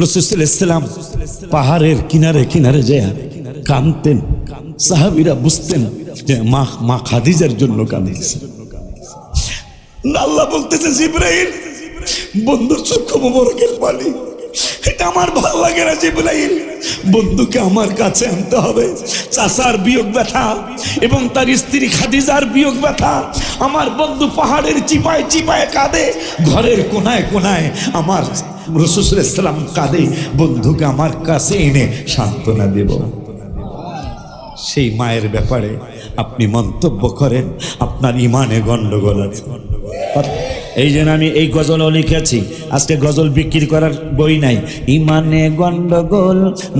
রাসূল সাল্লাল্লাহু আলাইহি ওয়াসাল্লাম পাহাড়ের কিনারে কিনারে যায় কাঁদতেন। সাহাবীরা বুঝতেন যে মা খাদিজার জন্য কাঁদতেছেন। আল্লাহ বলতেছে, জিবরাইল বন্ধুর চক্ষু মোবারকের পানি, এটা আমার ভালো লাগে না জিবরাইল, বন্ধুকে আমার কাছে আনতে হবে। চাচার বিয়োগ ব্যথা এবং তার স্ত্রী খাদিজার বিয়োগ ব্যথা, আমার বন্ধু পাহাড়ের চিপায় চিপায় কাঁদে, ঘরের কোনায় কোনায় আমার রাসূল সাল্লাল্লাহু আলাইহি ওয়াসাল্লাম কাঁদে, বন্ধুকে আমার কাছে এনে সান্ত্বনা দেব। সেই মায়ের ব্যাপারে আপনি মন্তব্য করেন, আপনার ইমানে গন্ডগোল আছে। এই জন্য আমি এই গজলও লিখেছি। আজকে গজল বিক্রি করার বই নাই। ইমানে গন্ডগোল,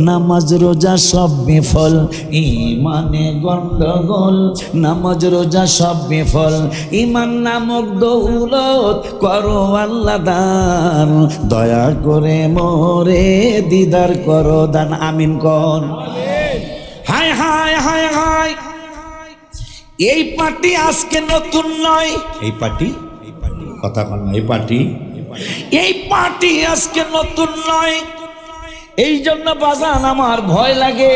নামাজ রোজা সব বিফল, ইমানে গন্ডগোল, নামাজ রোজা সব বিফল, ইমান নামক দৌলত করো আল্লাহ দান, দয়া করে মোরে দিদার করো দান। আমিন কর। হায় হায় হায় হায়, এই পার্টি আজকে নতুন নয়। এই পার্টি কথা বল না, এই পার্টি আজকে নতুন নয়। এই জন্য বাজান আমার ভয় লাগে,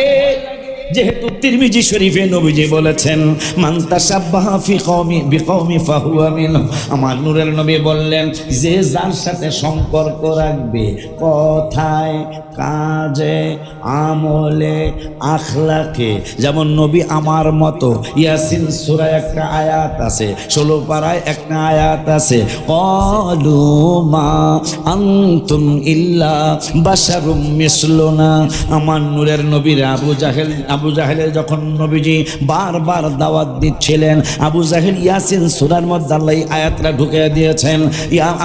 যেহেতু তিরমিজি শরীফে নবীজি বলেছেন মান তাশাব্বাহা ফি কওমি বিকওমি ফাহুয়া মিনহুম। আমার নূরের নবী বললেন, যে যার সাথে সম্পর্ক রাখবে কথায় কাজে আমলে আখলাকে, যেমন নবী আমার মতো। ইয়াসিন সূরায় একটা আয়াত আছে, 16 পারায় একটা আয়াত আছে, ক্বালু মা আনতুম ইল্লা বাশারুম মিসলুনা। আমার নূরের নবীর আবু জাহেলের যখন নবীজি বারবার দাওয়াত দিচ্ছিলেন, আবু জাহেল ইয়াসিন সূরার মধ্যে আল্লাহ আয়াতটা ঢুকিয়ে দিয়েছেন।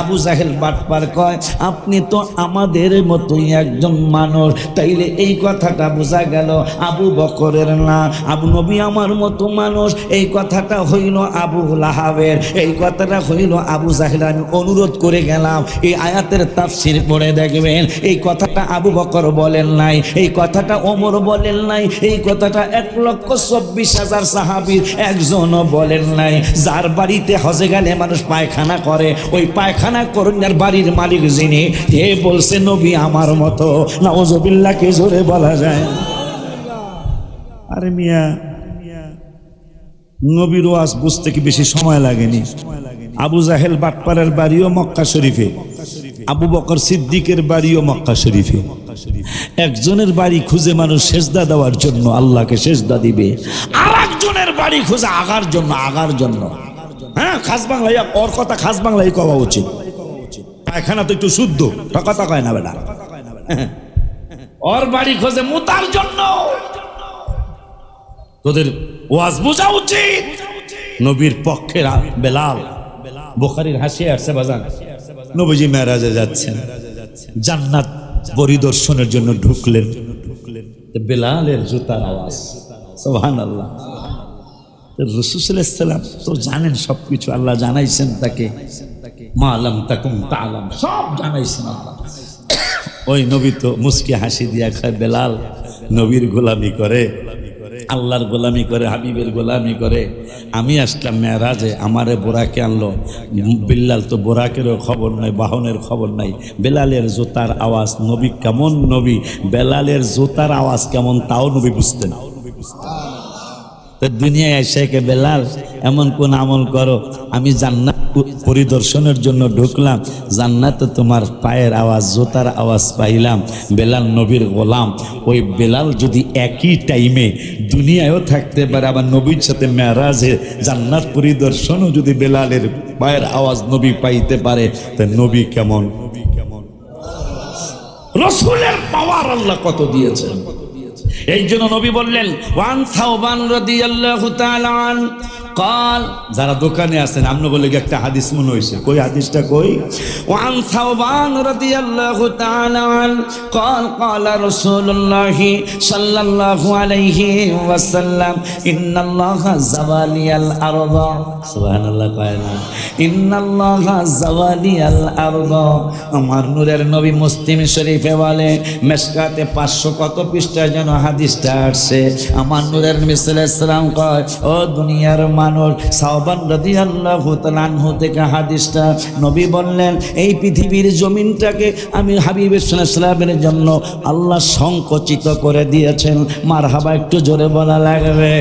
আবু জাহেল বাটপার কয়, আপনি তো আমাদের মতোই একজন মানুষ, তাইলে এই কথাটা বোঝা গেল আবু বকরের না। আবু নবী আমার মতো মানুষ, এই কথাটা হইল আবু লাহাবের, এই কথাটা হইল আবু জাহেল। আমি অনুরোধ করে গেলাম, এই আয়াতের তাফসীর পড়ে দেখবেন, এই কথাটা আবু বকর বলেন নাই, এই কথাটা ওমর বলেন নাই, এই কথাটা 1,24,000 সাহাবীর একজনও বলেন নাই। যার বাড়িতে হজে গেলে মানুষ পায়খানা করে, ওই পায়খানা করুণার বাড়ির মালিক যিনি, হে বলছে নবী আমার মতো। নাউজুবিল্লাহ কে জোরে বলা যায়? আরে মিয়া, নবীর ওয়াজ বুঝতে কি বেশি সময় লাগেনি? আবু জাহেল বাটপারের বাড়িও মক্কা শরীফে, আবু বকর সিদ্দিকের বাড়িও মক্কা শরীফে। একজনের বাড়ি খুঁজে মানুষ সেজদা দেওয়ার জন্য আল্লাহকে সেজদা দিবে, আর একজনের বাড়ি খুঁজে আগার জন্য। হ্যাঁ, খাস বাংলায় ওর কথা খাস বাংলায় কওয়া উচিত। পায়খানা তো একটু শুদ্ধ, কথা কয় না বেটা। ওর বাড়ি খোঁজে মুতার জন্য। তোদের ওয়াজ বোঝা উচিত। নবীর পক্ষে বেলাল, বুখারীর হাসিয়ে আসছে বাজান, নবীজি মেরাজে যাচ্ছেন, জান্নাত পরিদর্শনের জন্য ঢুকলেন, বেলালের জুতার আওয়াজ, সুবহানাল্লাহ। রাসূল সাল্লাল্লাহু আলাইহি ওয়াসাল্লাম তো জানেন সবকিছু, আল্লাহ জানাইছেন তাকে, মা লাম তাকুম তাআলাম, সব জানাইছেন আল্লাহ। ওই নবী তো মুস্কি হাসি দিয়া খায়, বেলাল নবীর গোলামি করে, আল্লাহর গোলামি করে, হাবিবের গোলামি করে। আমি আসলাম মেরাজে, আমারে বোরাকে আনলো। বিল্লাল তো বোরাকেরও খবর নাই, বাহনের খবর নাই। বেলালের জুতার আওয়াজ, নবী কেমন নবী, বেলালের জুতার আওয়াজ কেমন তাও নবী বুঝতেন। দুনিয়ায় এসে কে বেলাল এমন কোন আমল করো, আমি জান্নাত পরিদর্শনের জন্য ঢুকলাম, জান্নাতে তোমার পায়ের আওয়াজ, জুতার আওয়াজ পাইলাম। বেলাল নবীর গোলাম। ওই বেলাল যদি একই টাইমে দুনিয়ায়ও থাকতে পারে, আবার নবীর সাথে মেরাজে জান্নাত পরিদর্শনও যদি বেলালের পায়ের আওয়াজ নবী পাইতে পারে, তা নবী কেমন? রাসূলের পাওয়ার আল্লাহ কত দিয়েছেন। এই জন্য নবী বললেন, ওয়ান সাওবান রাদিয়াল্লাহু তাআলা আন قال, যারা দোকানে আছেন আপনি বলে একটা হাদিস মনে হইছে, কই হাদিসটা কই? ওয়ান সাওবান রাদিয়াল্লাহু তাআলা আন قال قال رسول الله সাল্লাল্লাহু আলাইহি ওয়াসাল্লাম ইন্নাল্লাহা যাওয়ালিয়াল আরদ, সুবহানাল্লাহ কয় না, ইন্নাল্লাহা যাওয়ালিয়াল আরদ। আমার নূরের নবী মুসলিম শরীফে বলে, মেশকাতে 500 কত পৃষ্ঠায় যেন হাদিসটা আসছে। আমার নূরের নবী সাল্লাল্লাহু আলাইহি ওয়াসাল্লাম কয়, ও দুনিয়ার মানুষ। সাওবান রাদিয়াল্লাহু তাআলা আনহু থেকে হাদিসটা, নবী বললেন এই পৃথিবীর জমিনটাকে আমি হাবিবের সাল্লাল্লাহু আলাইহি ওয়াসাল্লামের জন্য আল্লাহ সংকুচিত করে দিয়েছেন। মারহাবা একটু জোরে বলা লাগবে।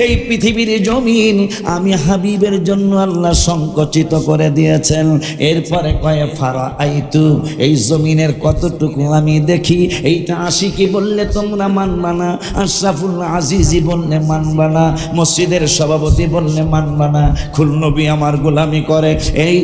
এই পৃথিবীর জমিন আমি হাবিবের জন্য আল্লাহ সংকুচিত করে দিয়েছেন। এরপরে কয়ে ফারাআইতু, এই জমিনের কতটুকু আমি দেখি। এইটা আশিকি বললে তোমরা মানবা না, আশরাফুল আজিজি বললে মানবা না, মসজিদের সভাপতি বললে মানবা না, খুল নবী আমার গোলামি করে এই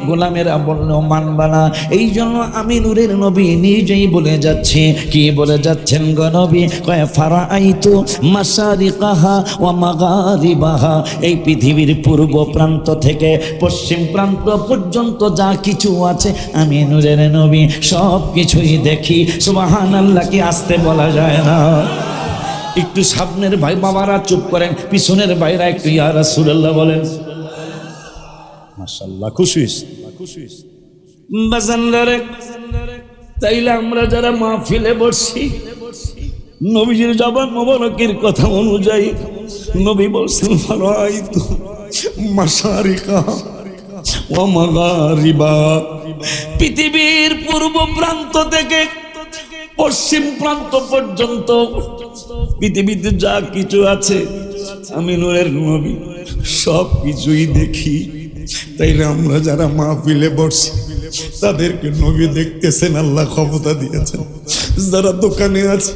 গোলামেরা বললেও মানবা না। এই জন্য আমি নূরের নবী নিজেই বলে যাচ্ছি। কি বলে যাচ্ছেন গো নবী? কয় ফারাআইতু মাশারিকাহা ওয়া মাগারিবাহা, এই পৃথিবীর পূর্ব প্রান্ত থেকে পশ্চিম প্রান্ত পর্যন্ত যা কিছু আছে আমি নূরের নবী সব কিছুই দেখি। সুবহানাল্লাহ কি আস্তে বলা যায় না? একটু সামনের ভাই বাবারা চুপ করেন, পিছনের ভাইরা একটু ইয়া রাসূলুল্লাহ বলেন। মাশাআল্লাহ, খুশি বাজানদারে। তাইলে আমরা যারা মাহফিলে বসছি, নবীজির জবান মোবারকের কথা অনুযায়ী নবী বলছেন ফারাআইতু মাশারিকা ওয়া মাগারিবা, পৃথিবীর পূর্ব প্রান্ত থেকে পশ্চিম প্রান্ত পর্যন্ত পৃথিবীতে যা কিছু আছে আমি নূরের নবী সব কিছুই দেখি। তাইলে আমরা যারা মাহফিলে বসছি তাদেরকে নবী দেখতেছেন, আল্লাহ ক্ষমতা দিয়েছেন। যারা দোকানে আছে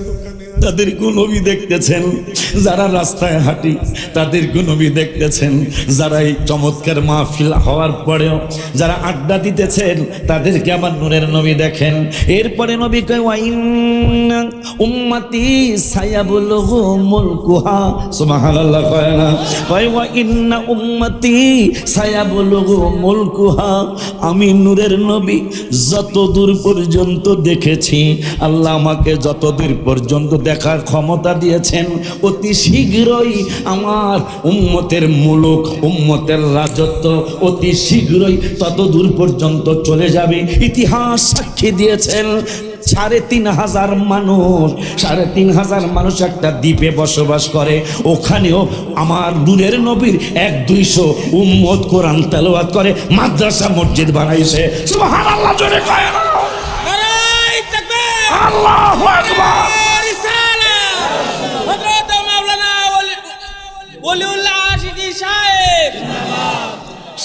তাদেরকেও নবী দেখতেছেন, যারা রাস্তায় হাঁটি তাদেরকেও নবী দেখতেছেন, যারা এই চমৎকার মাহফিল হওয়ার পরেও যারা আড্ডা দিতেছেন তাদেরকে আবার নূরের নবী দেখেন। এরপরে নবী কয় ওয়াইন্না উম্মতি সায়াবুলুহু মুলকুহা, সুবহানাল্লাহ কয় না? কয় ওয়াইন্না উম্মতি সায়াবুলুহু মুলকুহা, আমি নূরের নবী যতদূর পর্যন্ত দেখেছি, আল্লাহ আমাকে যতদূর পর্যন্ত দেখার ক্ষমতা দিয়েছেন, অতি শীঘ্রই আমার উম্মতের মুলুক, উম্মতের রাজত্ব অতি শীঘ্রই তত দূর পর্যন্ত চলে যাবে। ইতিহাস সাক্ষী দিয়েছেন ৩,৫০০ মানুষ, ৩,৫০০ মানুষ একটা দ্বীপে বসবাস করে। ওখানেও আমার নূরের নবীর ১-২০০ উম্মত কোরআন তেলাওয়াত করে, মাদ্রাসা মসজিদ বানাইছে। সুবহানাল্লাহ জোরে কয় না? নারায়ে তাকবীর, আল্লাহু আকবার।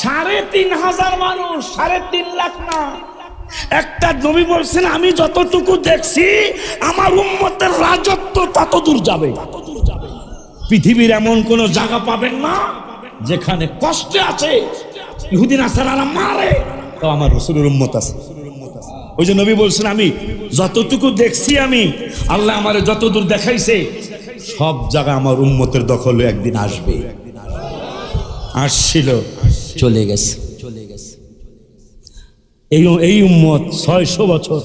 সাড়ে ৩,০০০ মানুষ, ৩.৫ লাখ না। একটা নবী বলছেন আমি যতটুকু দেখছি আমার উম্মতের রাজত্ব তত দূর যাবে। পৃথিবীর এমন কোন জায়গা পাবেন না যেখানে কষ্টে আছে ইহুদি নাসারারা মারে, তো আমার রাসূলের উম্মত আছে। ওই যে নবী বলছেন আমি যতটুকু দেখছি, আমি আল্লাহ আমারে যতদূর দেখাইছে সব জায়গা আমার উম্মতের দখলে একদিন আসবে। আসছিল, চলে গেছে। এই উম্মত ৬০০ বছর,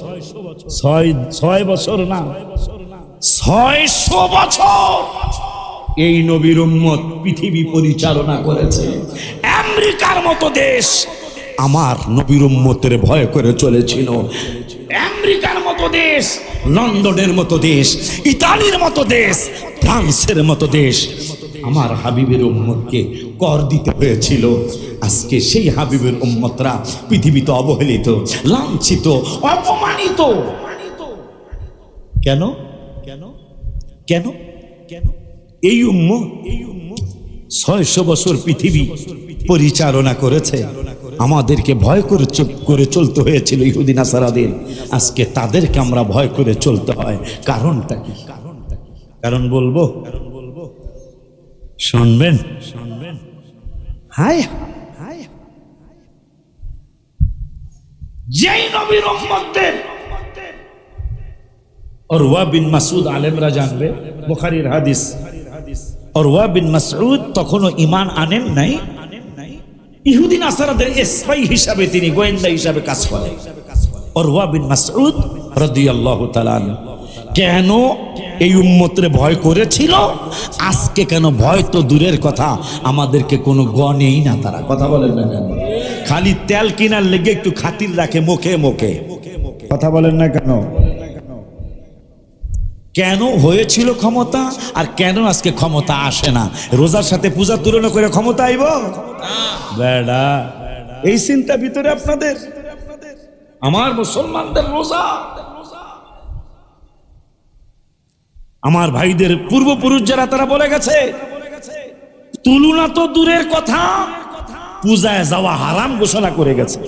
৬ বছর না ৬০০ বছর এই নবীর উম্মত পৃথিবী পরিচালনা করেছে। আমেরিকার মতো দেশ আমার নবীর উম্মতের ভয় করে চলেছিল। আমেরিকার মতো দেশ, লন্ডনের মতো দেশ, ইতালির মতো দেশ, ফ্রান্সের মতো দেশ আমার হাবিবের উম্মতকে কর দিতে হয়েছিল। আজকে সেই হাবিবের উম্মতরা পৃথিবীতে অবহেলিত, লাঞ্ছিত, অপমানিত। কেন কেন কেন কেন? এই উম্মত ৬০০ বছর পৃথিবী পরিচালনা করেছে, আমাদেরকে ভয় করে চুপ করে চলতে হয়েছিল ইহুদি নাসারাদের। আজকে তাদেরকে আমরা ভয় করে চলতে হয়। কারণটা কি? কারণ বলবো, শুনবেন? হায় হায়, যেই নবীর উম্মতদের উরওয়া বিন মাসউদ আলেমরা জানবে, বুখারীর হাদিস, উরওয়া বিন মাসউদ তখনও ঈমান আনেন নাই, ইহুদি নাসারাদের স্পাই হিসাবে তিনি গোয়েন্দা হিসাবে কাজ করেন। উরওয়া বিন মাসউদ রাদিয়াল্লাহু তাআলা কেন এই উম্মতের ভয় করেছিল? আজকে কেন ভয় তো দূরের কথা, আমাদেরকে কোনো গণেই না তারা। কথা বলেন না কেন? খালি তেল কিনার লেগে একটু খাতির রাখে মুখে মুখে। কথা বলেন না কেন? কেন হয়েছিল ক্ষমতা আর কেন আজকে ক্ষমতা আসে না? রোজার সাথে পূজার তুলনা করে ক্ষমতা আইব বেড়া? এই চিন্তা ভিতরে আপনাদের? আমার মুসলমানদের রোজা, আমার ভাইদের পূর্বপুরুষ যারা তারা বলে গেছে, তুলনা তো দূরের কথা, পূজায় যাওয়া হারাম ঘোষণা করে গেছে।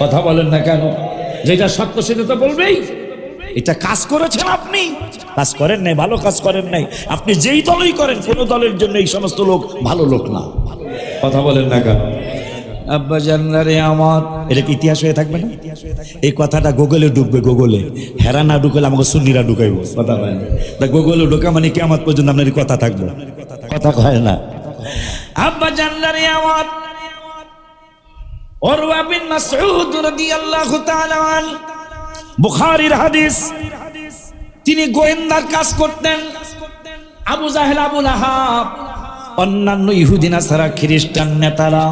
কথা বলেন না কেন? যেটা সত্য সেটা তো বলবেই। এটা কাজ করেছেন আপনি, কাজ করেন নাই, ভালো কাজ করেন নাই। আপনি যেই দলই করেন, কোন দলের জন্য এই সমস্ত লোক ভালো লোক না। কথা বলেন না কেন? আব্বা জানলারে আমার, এটা কি ইতিহাস হয়ে থাকবে না? এই কথাটা গুগলে ঢুকবে, গুগলে। হেরা না ঢুকলে আমাকে সুন্নিরা ঢুকাইব। কথা হয় না, তা গুগলে ঢুকা মানে কিয়ামত পর্যন্ত আপনার কথা থাকবে। কথা হয় না। আব্বা জানলারে আমার, উরওয়া বিন মাসউদ রাদিয়াল্লাহু তাআলা আনহু, বুখারীর হাদিস। তিনি গোয়েন্দার কাজ করতেন। আবু জাহেল, আবু লাহাব, অন্যান্য ইহুদি নাসারা খ্রিস্টান নেতারা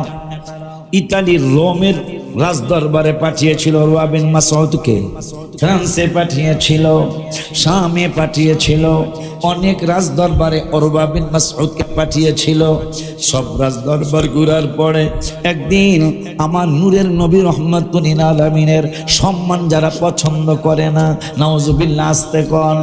ইতালির রোমের রাজদরবারে পাঠিয়েছিল উরওয়া বিন মাসউদকে। ফ্রান্সে পাঠিয়েছিল, শামে পাঠিয়েছিল, অনেক রাজদরবারে উরওয়া বিন মাসউদকে পাঠিয়েছিল। সব রাজদরবার ঘুরার পরে একদিন আমার নূরের নবী রহমাতুল লিল আলামিনের সম্মান যারা পছন্দ করে না, নাউজুবিল্লাহ, আস্তে কর,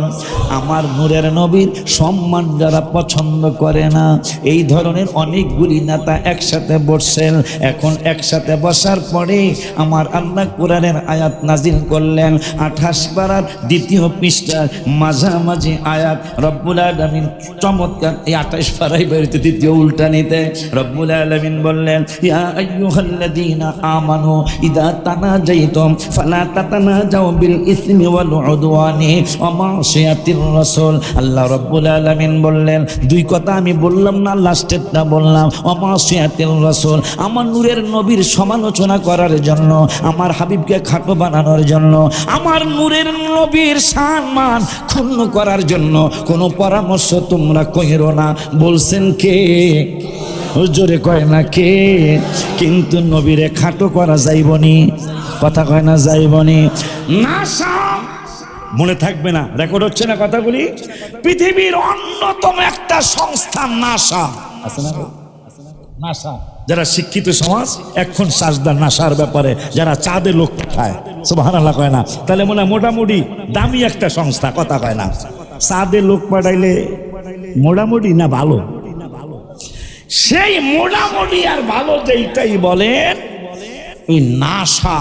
আমার নূরের নবীর সম্মান যারা পছন্দ করে না, এই ধরনের অনেকগুলি নেতা একসাথে বসছেন। এখন একসাথে বসার পরে আমার আল্লাহ কোরআনের আয়াত নাজিল করলেন। 28 পারার 2য় পৃষ্ঠার মাঝামাঝি আয়াত। রব্বুল আলামিন চমৎকার এই 28 পারায় বেরোতে 2য় উল্টা নিতে রব্বুল আলামিন বললেন, ইয়া আইয়ুহাল্লাযীনা আমানু ইযা তানাজাইতুম ফালা তাতানাজাউ বিল ইসমি ওয়াল উদওয়ানি ওয়া মাসিয়াতির রাসূল। আল্লাহ রব্বুল আলামিন বললেন, দুই কথা আমি বললাম না, লাস্টেরটা বললাম, ওয়া মাসিয়াতির রাসূল। আমার নূরের নবীর সমালোচনা করার জন্য, আমার হাবিবকে খাটো বানানোর জন্য, আমার নূরের নবীর সম্মান ক্ষুণ্ণ করার জন্য কোনো পরামর্শ তোমরা কইরো না। বলছেন কে? জোরে কয় না কে? কিন্তু নবীরে খাটো করা যাইবনি। কথা কয় না যাইবনি। নাসা, মনে থাকবে না, রেকর্ড হচ্ছে না কথাগুলি? পৃথিবীর অন্যতম একটা সংস্থা নাসা আছে না? নাসা, যারা শিক্ষিত সমাজ এখন সাজদার নাসার ব্যাপারে যারা চাঁদে লোক পাঠায়, সুবহানাল্লাহ কয় না, তাহলে মনে হয় মোটামুটি দামি একটা সংস্থা। কথা কয় না? চাঁদে লোক পাঠাইলে মোটামুটি না ভালো? সেই মোটামুটি আর ভালো যেইটাই বলেন, ওই নাসা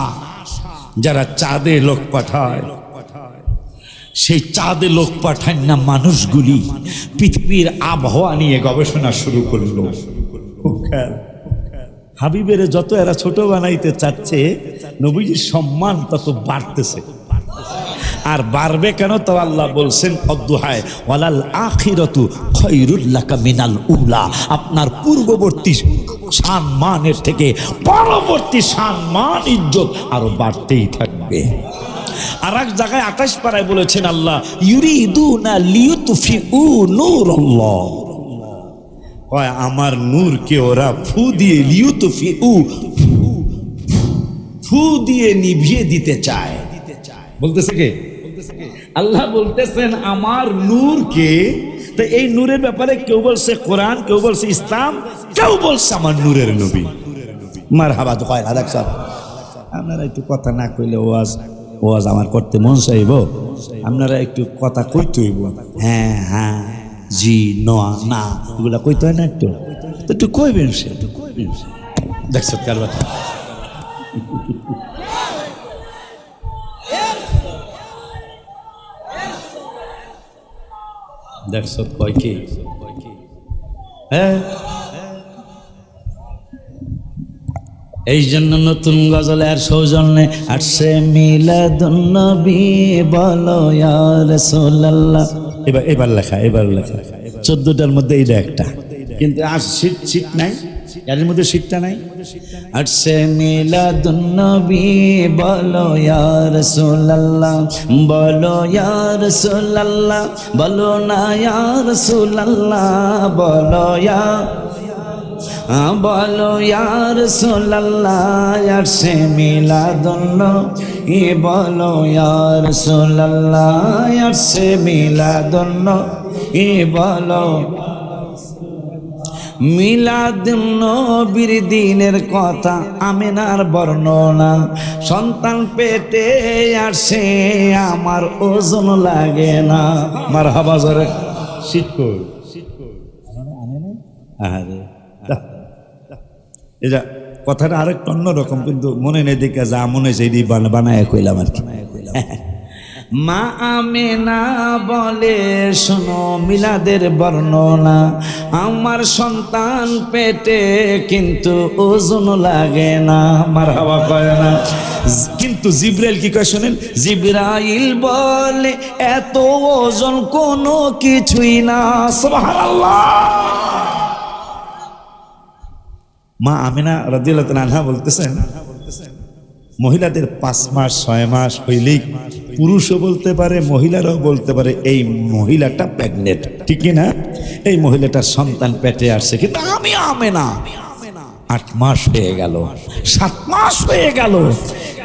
যারা চাঁদে লোক পাঠায়, সেই চাঁদে লোক পাঠায় না মানুষগুলি পৃথিবীর আবহাওয়া নিয়ে গবেষণা শুরু করলো। হাবিবের যত এরা ছোট বানাইতে চাচ্ছে, নবীজির সম্মান তত বাড়তেছে। আর বাড়বে কেন? তো আল্লাহ বলছেন অদ্দুহায়, ওয়ালাল আখিরাতু খায়রুল লাকা মিনাল উলা। আপনার পূর্ববর্তী সম্মানের থেকে পরবর্তী সম্মান ইজ্জত আরো বাড়তেই থাকবে। আর এক জায়গায় 28 পারায় বলেছেন আল্লাহ, ইউরিদুনা লিয়ুতফিউ নূরাল্লাহ, কয় আমার নূরকে ওরা ফু দিয়ে, লিয়ুতফিউ, ফু দিয়ে নিভিয়ে দিতে চায়। বলতেছে কে? আল্লাহ বলতেছেন আমার নূরকে। তো এই নূরের ব্যাপারে কেউ বলছে কোরআন, কেউ বলছে ইসলাম, কেউ বলছে আমার নূরের নবী। মারহাবা তো কয় না। দেখছেন, আপনারা একটু কথা না কইলে ওয়াজ ওয়াজ আমার করতে মন চাইব। আপনারা একটু কথা কইতে হইব, হ্যাঁ হ্যাঁ, জি, নোয়া, না, এগুলা কইতে হয় না? একটু একটু কইবেন। সে দেখছেন কার কথা? দেখছ কয় কি? হ্যাঁ, এই জন্য নতুন গজলের সৌজন্যে আসছে মিলাদুন নবী, বলো ইয়া রাসূলুল্লাহ। এবার লেখা, এবার লেখা 14টার মধ্যে এইটা একটা, কিন্তু আর শীত নাই, এর মধ্যে শীতটা নাই। আসছে মিলাদুন নবী, বলো ইয়া রাসূলুল্লাহ, বলো ইয়া রাসূলুল্লাহ, বলো না ইয়া রাসূলুল্লাহ, বলো ইয়া বলো ইয়া রাসূলুল্লাহ আরশে মিলাদুন্নবী বলো ইয়া রাসূলুল্লাহ আরশে মিলাদুন্নবী বলো মিলাদুন্নবীর দিনের কথা আমিনার বর্ণনা সন্তান পেটে আসে আমার ওজন লাগে না মারহাবা জোরে শিটকো আরে এটা কথাটা আরেকটু অন্যরকম কিন্তু মনে নেই দেখে যা মনে সেই বানায় কইলাম আর কি মা আমিনা বলে শোনো মিলাদের বর্ণনা আমার সন্তান পেটে কিন্তু ওজন লাগে না মারহাবা কয় না কিন্তু জিবরাইল কি কয় শুনেন জিবরাইল বলে এত ওজন কোনো কিছুই না সুবহানাল্লাহ মা আমিনা রাদিয়াল্লাহু তাআলা আনহা বলতেছেন মহিলাদের 5 মাস 6 মাস হইলেই পুরুষও বলতে পারে মহিলারাও বলতে পারে এই মহিলাটা প্রেগনেন্ট ঠিক না এই মহিলাটার সন্তান পেটে আসছে কিন্তু আমি আমিনা 8 মাস হয়ে গেল 7 মাস হয়ে গেল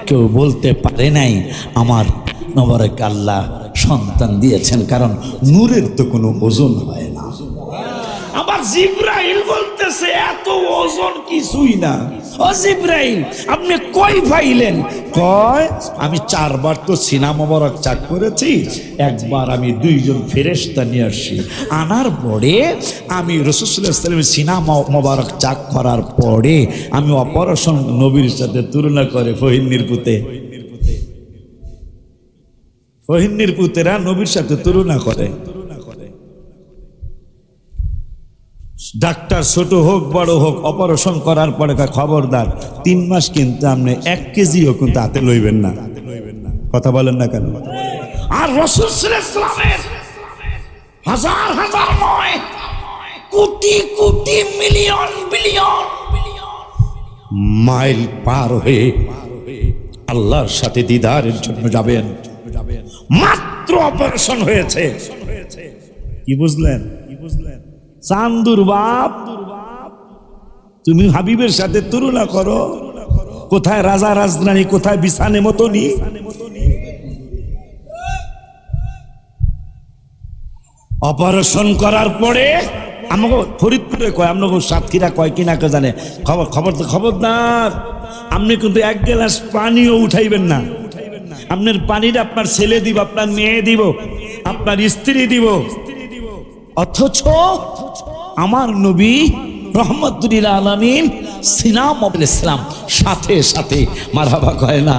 কেউ বলতে পারে নাই আমার নবরক আল্লাহ সন্তান দিয়েছেন কারণ নূরের তো কোনো ওজন হয় না আবার জিবরাইল বলতেছে এত ওজন কিছুই না ও জিবরাইল আপনি কই পাইলেন কয় আমি 4 বার তো সিনা মোবারক চাক করেছি একবার আমি 2 জন ফেরেশতা নিয়ে আসি আনার পরে আমি রাসূল সাল্লাল্লাহু আলাইহি ওয়াসাল্লামের সিনা মোবারক চাক করার পরে আমি অপারেশন নবীর সাথে তুলনা করে ফহিন্নির পুতেরা নবীর সাথে তুলনা করে ডাক্তার ছোট হোক বড় হোক অপারেশন করার পরে খবরদার 3 মাস কিন্তু আপনি 1 কেজিও কিন্তু হাতে লইবেন না কথা বলেন না কেন আর রাসূল সাল্লাল্লাহু আলাইহি ওয়াসাল্লামের হাজার হাজার নয় crore crore million billion mile per হয়ে আল্লাহর সাথে দিদারের জন্য যাবেন মাত্র অপারেশন হয়েছে কি বুঝলেন চান্দুর বাপ তুমি হাবিবের সাথে তুলনা করো কোথায় রাজা রাজধানী কোথায় বিছানে মতনি অপারেশন করার পরে আমাকে ফরিদপুরে কয় আপনাকে সাতক্ষীরা কয় কিনা কে জানে খবরদার আপনি কিন্তু 1 গ্লাস পানিও উঠাইবেন না আপনার পানিটা আপনার ছেলে দিব আপনার মেয়ে দিব আপনার স্ত্রী দিব অথচ আমার নবী রহমতুল আলামিন সিনাম ইসলাম সাথে সাথে মারহাবা কয় না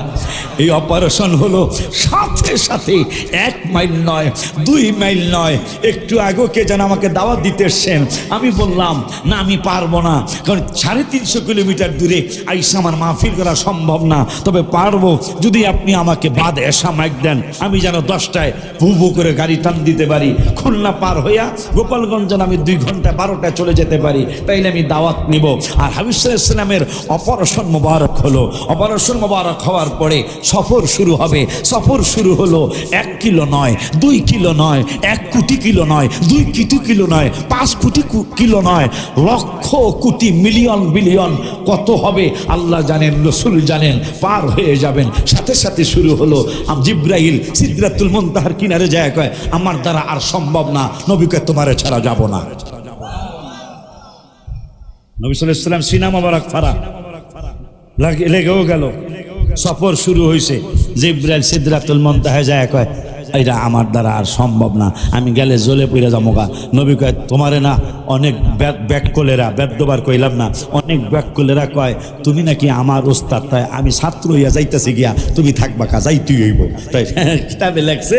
এই অপারেশন হলো সাথে সাথে 1 মাইল নয় 2 মাইল নয় একটু আগে কে যেন আমাকে দাওয়াত দিতে এসেছেন আমি বললাম না আমি পারবো না কারণ 350 কিলোমিটার দূরে আইসা আমার মাহফিল করা সম্ভব না তবে পারবো যদি আপনি আমাকে বাদ এসা মাইক দেন আমি যেন 10টায় ভু করে গাড়ি টান দিতে পারি খুলনা পার হইয়া গোপালগঞ্জ যেন আমি 2 ঘন্টা 12টায় চলে যেতে পারি তাইলে আমি দাওয়াত নিব আর হাবিব সাল্লাল্লাহু আলাইহি ওয়াসাল্লামের অপারেশন মোবারক হলো অপারেশন মোবারক হওয়ার পরে সফর শুরু হবে সফর শুরু হলো 1 কিলো নয় 2 কিলো নয় 1 কোটি কিলো নয় 2 কোটি কিলো নয় 5 কোটি কিলো নয় লক্ষ কোটি মিলিয়ন বিলিয়ন কত হবে আল্লাহ জানেন রাসূল জানেন পার হয়ে যাবেন সাথে সাথে শুরু হলো জিবরাইল সিদরাতুল মুনতাহার কিনারে যায় কয় আমার দ্বারা আর সম্ভব না নবীকে তোমারে ছাড়া যাব না নবী সাল্লাল্লাহু আলাইহি ওয়াসাল্লাম সিনা মোবারক ফারা লেগেও গেল সফর শুরু হয়েছে জিবরাইল সিদরাতুল মুনতাহা যায় কয় এটা আমার দ্বারা আর সম্ভব না আমি গেলে জ্বলে পড়ে যাবো গা নবী কয় তোমারে না অনেক ব্যাককলেরা বেদবার কইলাম না অনেক ব্যাককলেরা কয় তুমি নাকি আমার ওস্তাদ তাই আমি ছাত্র হইয়া যাইতেছি গিয়া তুমি থাকবা কা যাইতেই হইব তাই কিতাবে লেখছে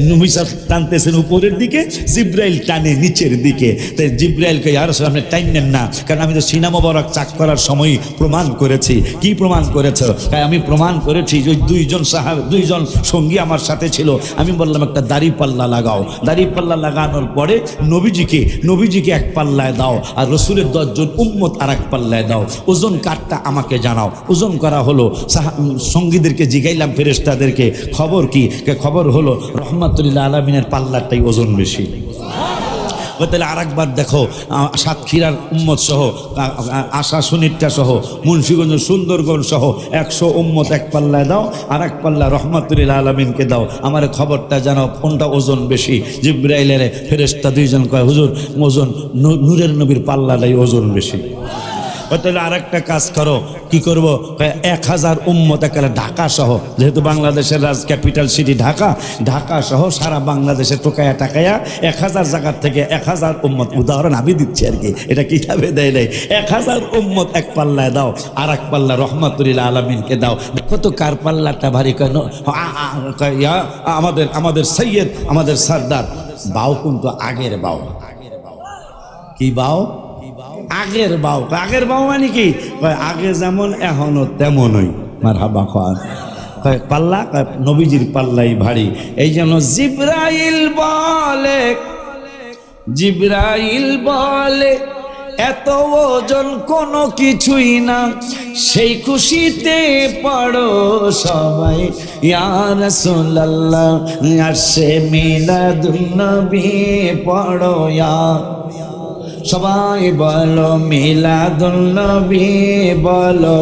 নবী টানতেছেন উপরের দিকে জিবরাইল টানে নিচের দিকে তাই জিবরাইলকে আর আপনি টাইনেন না কারণ আমি তো সিনা মোবারক চাক করার সময় প্রমাণ করেছি কি প্রমাণ করেছ তাই আমি প্রমাণ করেছি যে 2 জন সঙ্গী আমার সাথে ছিল আমি বললাম একটা দাড়ি পাল্লা লাগাও দাড়ি পাল্লা লাগানোর পরে নবীজিকে 1 পাল্লায় দাও আর রাসূলের 10 জন উম্মত আর 1 পাল্লায় দাও ওজন কাটটা আমাকে জানাও ওজন করা হলো সঙ্গীদেরকে জিগাইলাম ফেরেশতাদেরকে খবর কি খবর হলো রহমাতুল আলামিনের পাল্লাটাই ওজন বেশি তাহলে আরেকবার দেখো সাতক্ষীরার উম্মত সহ আশা সুনিট্টা সহ মুন্সিগঞ্জ সুন্দরগঞ্জ সহ 100 উম্মত এক পাল্লায় দাও, আর এক পাল্লা রহমাতুল্লিল আলামিনকে দাও। আমার খবরটা জানাও কোনটা ওজন বেশি। জিবরাইলের ফেরেশতা দুইজন কয় হুজুর ওজন নূরের নবীর পাল্লাটাই ওজন বেশি। তাহলে আর একটা কাজ করো, কি করব? 1000 উম্মত একেবারে ঢাকা সহ, যেহেতু বাংলাদেশের ক্যাপিটাল সিটি ঢাকা, ঢাকা সহ সারা বাংলাদেশে টোকায়া টাকায়া 1000 জায়গার থেকে 1000 উম্মত, উদাহরণ আমি দিচ্ছি আর কি, এটা কিতাবে দেয় নাই। 1000 উম্মত এক পাল্লায় দাও, আর এক পাল্লা রহমাতুল্লিল আলামিনকে দাও। দেখো তো কার পাল্লাটা ভারী। কেন আমাদের সৈয়দ, আমাদের সর্দার বাও কিন্তু আগের বাও। কি বাও? আগের বাও। আগের বাও মানে কি? আগে যেমন এখনো তেমনই। মারহাবা খান। পাল্লা নবীজির পাল্লাই ভারী। এই জন্য জিবরাইল বলে এত ওজন কোনো কিছুই না, সেই খুশিতে পড়ো সবাই ইয়া রাসূলুল্লাহ, আরশে মিলাদুন নবী পড়ো ইয়া, সবাই বলো মিলাদুন নবী বলো।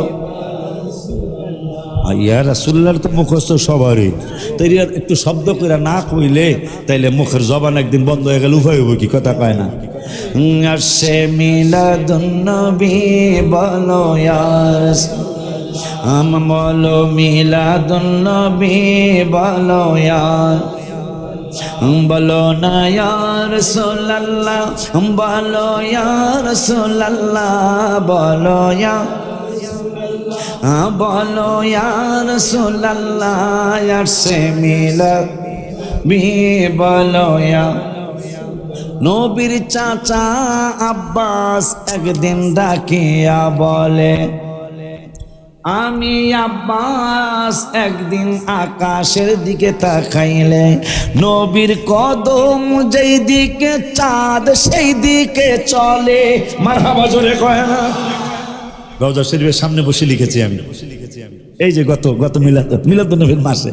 ইয়া রাসূলুল্লাহ তো মুখস্থ সবারই, তাই একটু শব্দ করে না কইলে তাইলে মুখের জবান একদিন বন্ধ হয়ে গেলে উপায় হইব কি? কথা কয় না। আরশে মিলাদুন নবী বলো ইয়া রাসূল, বলো মিলাদুন নবী বলো ইয়া, বলো না ইয়া রাসূলুল্লাহ, বলো ইয়া রাসূলুল্লাহ, বলো ইয়া, বলো ইয়া রাসূলুল্লাহ, আরশে মিলাবি বলো ইয়া। নবীর চাচা আব্বাস একদিন ডাকিয়া বলে, আমি আব্বাস একদিন আকাশের দিকে তাকাইলে নবীর কদম যেই দিকে চাঁদ সেই দিকে চলে। মারহাবা জোরে কয় না? রওজা শরীফের সামনে বসে লিখেছি আমি, এই যে গত মিলাদুন্নবীর মাসে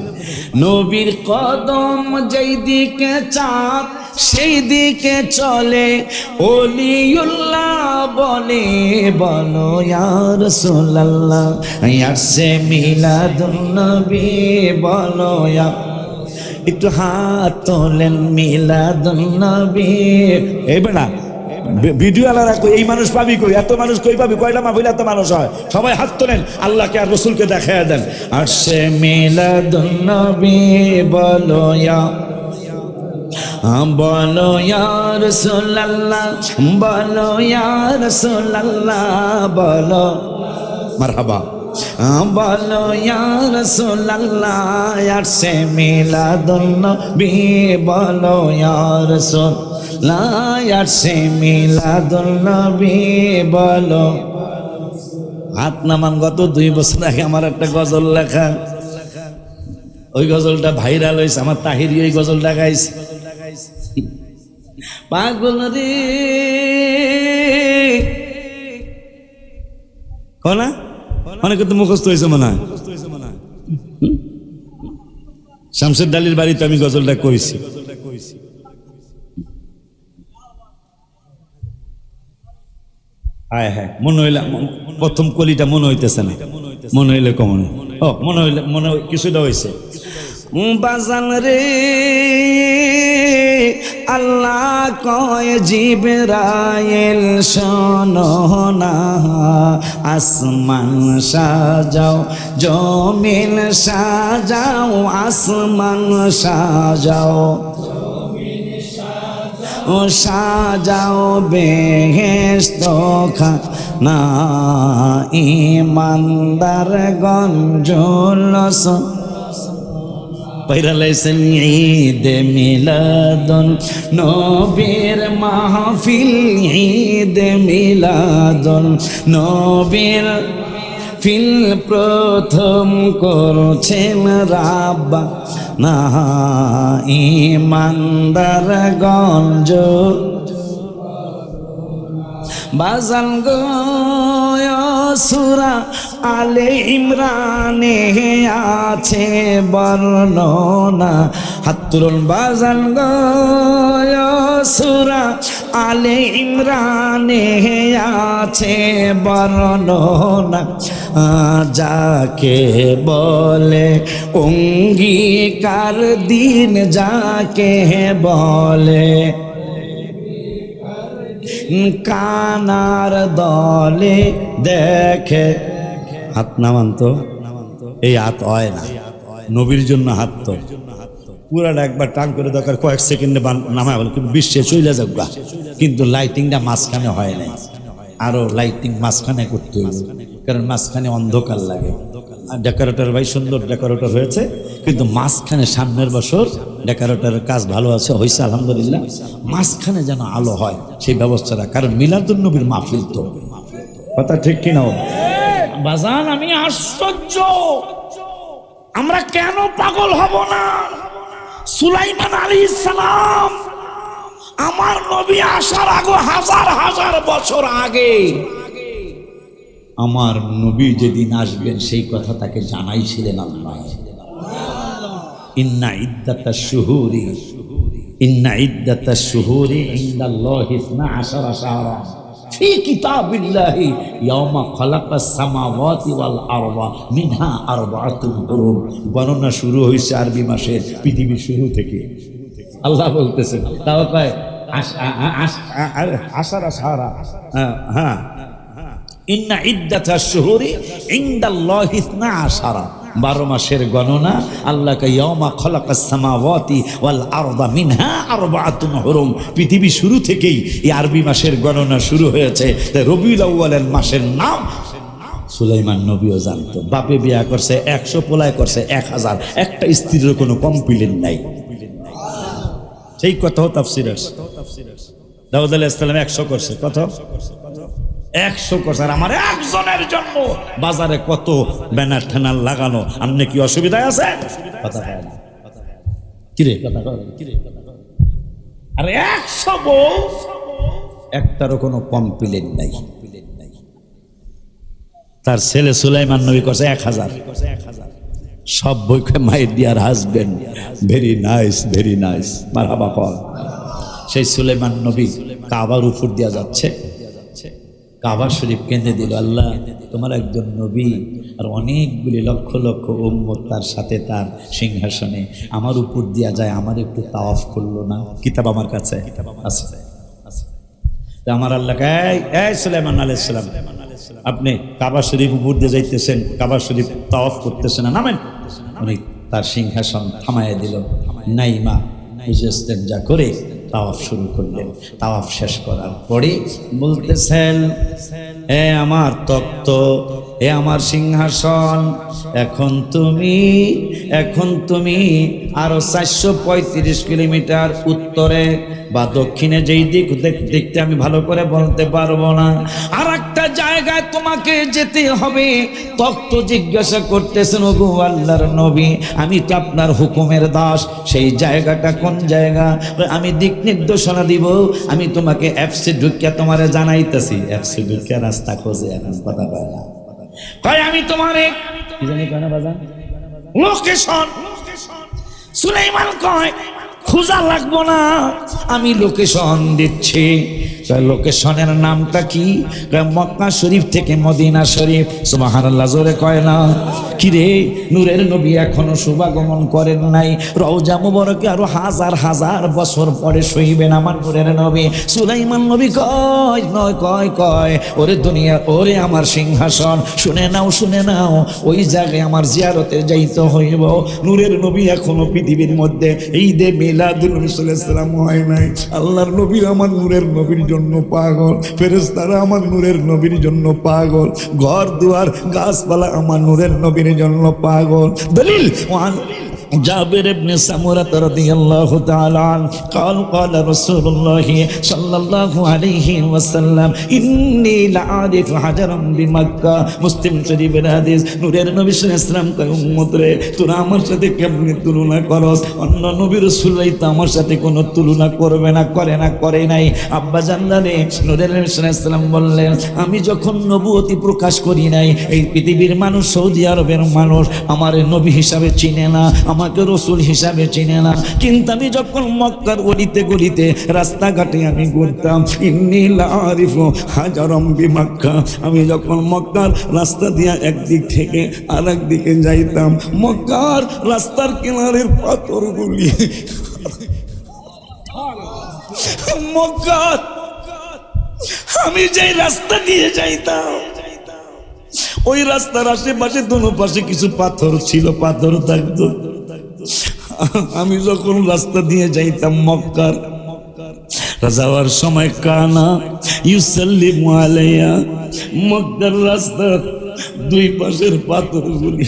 নবীর কদম যেই দিকে চাঁদ সেই দিকে চলে, ওলিউল্লাহ বলে বলো ইয়া রাসূলুল্লাহ, আরশে মিলাদুন নবী বলো ইয়া। একটু হাত তোলেন মিলাদুন নবী। এই বেটা ভিডিও আলাদা কই, এই মানুষ পাবি কই? এত মানুষ কই পাবি? কয়টা মাহফিলে এত মানুষ হয়? সবাই হাত তোলেন, আল্লাহকে আর রাসূলকে দেখায়া দেন। আরশে মিলাদুন নবী বলো ইয়া, বলো ইয়া রাসূলুল্লাহ, বলো ইয়া রাসূলুল্লাহ, বলো মারহাবা, বলো ইয়া রাসূলুল্লাহ, আরশে মিলাদুন নবী বলো ইয়া রাসূলুল্লাহ, আরশে মিলাদুন নবী বলো। হাত নামান। গত 2 বছর আগে আমার একটা গজল লেখা, ওই গজলটা ভাইরাল হয়েছে। আমার তাহিরি ওই গজলটা গাইছে। পাগল রে কনা অনেকে তো মুখস্থ হয়েছে মনে হয়। শামসের ডালির বাড়িতে আমি গজলটা কইছি। হ্যাঁ হ্যাঁ, মনে হইলে প্রথম কলিটা মনে হইতেছে না, মনে হইলে কমন। ও মনে হইলে মনে কিছুটা হয়েছে। বাজান রে আল্লাহ কয় জিবরাইল শোনো না, আসমান সাজাও জমিন সাজাও, আসমান সাজাও ও সাজাও বেহেশত খানা, ইমানদার গঞ্জুলস পয়রালাইছেন ঈদ মিলাদুন নবীর মাহফিল, ঈদ মিলাদুন নবীর ফিল প্রথম করছেন রাব্বা না, ইমানদার গঞ্জ বাজান গো সূরা আলে ইমরানে আছে বর্ণনা, হাত তুলুন বাজান গো সূরা আলে ইমরানে আছে বর্ণনা যাকে বলে অঙ্গীকার দিন যাকে বলে কানার দলে দেখে হাত নামান তো এই হাত হয় না নবীর জন্য হাত তো পুরাটা একবার টান করে দরকার কয়েক সেকেন্ডে নামায় বলে কিন্তু বিশ্বে চলে যাক গা কিন্তু লাইটিংটা মাঝখানে হয় নাই আরো লাইটিং মাঝখানে করতে হইবে কারণ মাঝখানে অন্ধকার লাগে আর ডেকোরেটর ভাই সুন্দর ডেকোরেটর হয়েছে কিন্তু মাঝখানে সামনের বছর ডেকোরেটরের কাজ ভালো আছে হয়েছে আলহামদুলিল্লাহ মাঝখানে যেন আলো হয় সেই ব্যবস্থাটা কারণ মিলাদুন নবীর মাহফিল তো কথা ঠিক কিনা বাজান আমি আশ্চর্য আমরা কেন পাগল হব না সুলাইমান আলাইহিস সালাম আমার নবী আসার আগে হাজার হাজার বছর আগে আমার নবী যেদিন আসবেন সেই কথা তাকে জানাইছিলেন আল্লাহ ইন্না ইদ্দাতাশ শুহুরি ইনদাল্লাহি 12 শাহরা ফি কিতাবিল্লাহি ইয়াওমা খালাকাস সামাওয়াতি ওয়াল আরদা মিনহা আরবাআতুন হুরুম গণনা শুরু হয়েছে আরবি মাসের পৃথিবী শুরু থেকে আল্লাহ বলতেছেন তাও কয় আশারা শাহরা হ্যাঁ ইন্না ইদ্দাতাশ শুহুরি ইনদাল্লাহি 12 12 মাসের গণনা আল্লাহকে ইয়াওমা খালাকাস সামাওয়াতি ওয়াল আরদা মিনহা আরবাআতুন হুরুম পৃথিবী শুরু থেকেই এই আরবি মাসের গণনা শুরু হয়েছে তাই রবিউল আউয়ালের মাসের নাম সুলাইমান নবীও জানতো বাপে বিয়া করছে 100 পোলায় করছে 1000 একটা স্ত্রীর কোনো কমপ্লেইন নাই সেই কথাও তাফসীর আছে দাউদ আলাইহিস সালাম 100 করছে কত 100 করছে আর আমার একজনের জন্য বাজারে কত ব্যানার ঠ্যানার লাগানো আপনি কি অসুবিধায় আছে কথা বলেন কিরে কথা বলেন কিরে আরে 100 বউ একটারও কোনো কমপ্লেইন নাই তার ছেলে সুলাইমান নবী করছে 1000 সব বইকে my dear husband very nice মারহাবা কর সেই সুলাইমান নবী কাবার উপর দিয়া যাচ্ছে কাবা শরীফ কেঁদে দিল আল্লাহ তোমার একজন নবী আর অনেকগুলি লক্ষ লক্ষ উম্মত তার সাথে তার সিংহাসনে আমার উপর দিয়া যায় আমার একটু তাওয়াফ করলো না কিতাব আমার কাছে আছে আমার আল্লাহ এই সুলাইমান আলাইহিস সালাম আপনি কাবা শরীফ উপর দিয়ে যাইতেছেন কাবা শরীফ তাওয়াফ করতেছেন না নামেন উনি তার সিংহাসন থামাইয়া দিল নাইমা ইস্তেনজা করে তাওয়াফ শুরু করলেন তাওয়াফ শেষ করার পরে বলতেছেন এ আমার তখ্ত এ আমার সিংহাসন এখন তুমি আরো 435 কিলোমিটার উত্তরে বা দক্ষিণে যেই দিক দেখতে আমি ভালো করে বলতে পারবো না আর একটা জায়গায় তোমাকে যেতে হবে তখ্ত জিজ্ঞাসা করতেছেন ওগো আল্লাহর নবী আমি তো আপনার হুকুমের দাস সেই জায়গাটা কোন জায়গা আমি দিক নির্দেশনা দিব আমি তোমাকে অ্যাপসে ঢুকিয়া তোমারে জানাইতেছি অ্যাপসে ঢুকিয়া রাস্তা খোঁজে এখন কথা পায় না কয় আমি তোমারে কি জানি কয় না বাজান লোকেশন সুলাইমান কয় খোঁজা লাগবো না আমি লোকেশন দিচ্ছি লোকেশনের নামটা কি মক্কা শরীফ থেকে মদিনা শরীফ সুবহানাল্লাহ জোরে কয় না কি রে নূরের নবী এখনো শুভাগমন করেন নাই রওজা মুবারকে আরো হাজার হাজার বছর পরে সইবেন আমার নূরের নবী সুলাইমান নবী কয় ওরে দুনিয়া ওরে আমার সিংহাসন শুনে নাও ওই জায়গায় আমার জিয়ারতে যাইতে হইব নূরের নবী এখনো পৃথিবীর মধ্যে ঈদে মিলাদুন নবী সাল্লাল্লাহু আলাইহি ওয়াসাল্লাম হয় নাই আল্লাহর নবী আমার নূরের নবীর জন্য পাগল ফেরেশতারা আমার নূরের নবীর জন্য পাগল ঘর দুয়ার গাছপালা আমার নূরের নবীর জন্য পাগল দলিল جابر بن سمرة رضي الله تعالى عنه قال رسول الله صلى الله عليه وسلم إني لأعرف حجرا بمكة مسلم شريف الحديث নূরের নবী সাল্লাল্লাহু আলাইহি ওয়াসাল্লাম কয় উম্মত রে তোরা আমার সাথে কেমনে তুলনা করস অন্য নবী রাসূলই তো আমার সাথে কোনো তুলনা করবে না করে নাই আব্বা জানলে নূরের নবী সাল্লাল্লাহু আলাইহি ওয়াসাল্লাম বললেন আমি যখন নবুয়তি প্রকাশ করি নাই এই পৃথিবীর মানুষ সৌদি আরবের মানুষ আমার নবী হিসাবে চিনে না আমাকে রসুল হিসাবে চিনে না। কিন্তু আমি যখন মক্কার গলিতে গলিতে রাস্তাঘাটে আমি ঘুরতাম, ইন্নী লা আরিফু হাজারাম বিমাক্কা, আমি যখন মক্কার রাস্তা দিয়া একদিক থেকে আরেক দিকে যাইতাম, মক্কার রাস্তার কিনারের পাথরগুলি মক্কার আমি যে রাস্তা দিয়ে যাইতাম ওই রাস্তার আশেপাশে দোনো পাশে কিছু পাথর ছিল, পাথর থাকতো। আমি যখন রাস্তা দিয়ে যাইতাম মক্কার যাওয়ার সময় কানা ইউসাল্লিমু আলাইয়া, মক্কার রাস্তার দুই পাশের পাথরগুলি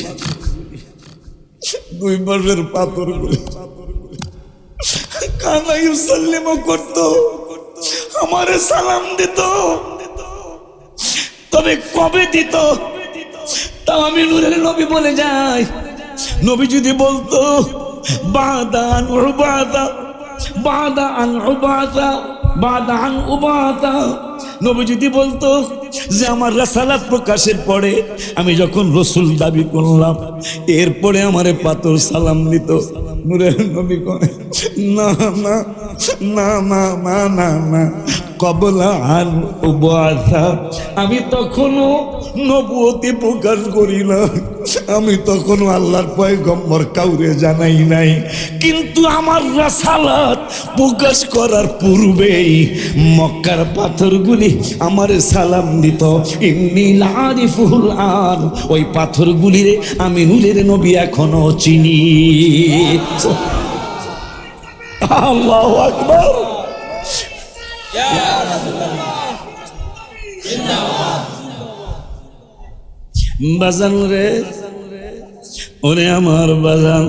কানা ইউসাল্লিমু করতো, আমারে সালাম দিত। তবে কবে দিত তাও আমি নূরের নবী বলে যাই। নবী যদি বলতো বাদা আন উবাদা, বাদা আন উবাদা, বাদা আন উবাদা, নবী যদি বলতো যে আমার রাসালাত প্রকাশের পরে আমি যখন রসুল দাবি করলাম, এরপরে আমারে পাথর সালাম দিত, নূরের নবী কয় না না না না না না না, কবলা আন উবাদা, আমি তখনও নবুয়তি প্রকাশ করি না, আমি তখনও আল্লাহর পয়গম্বর কাউরে জানাই নাই। কিন্তু আমার রাসালাত প্রকাশ করার পূর্বেই মক্কার পাথরগুলি আমারে সালাম দিত। ইন্নী লা আরিফুল আন, ওই পাথরগুলিরে আমি নূরের নবী এখনো চিনি। আল্লাহু আকবার। বাজান রে, ওরে আমার বাজান,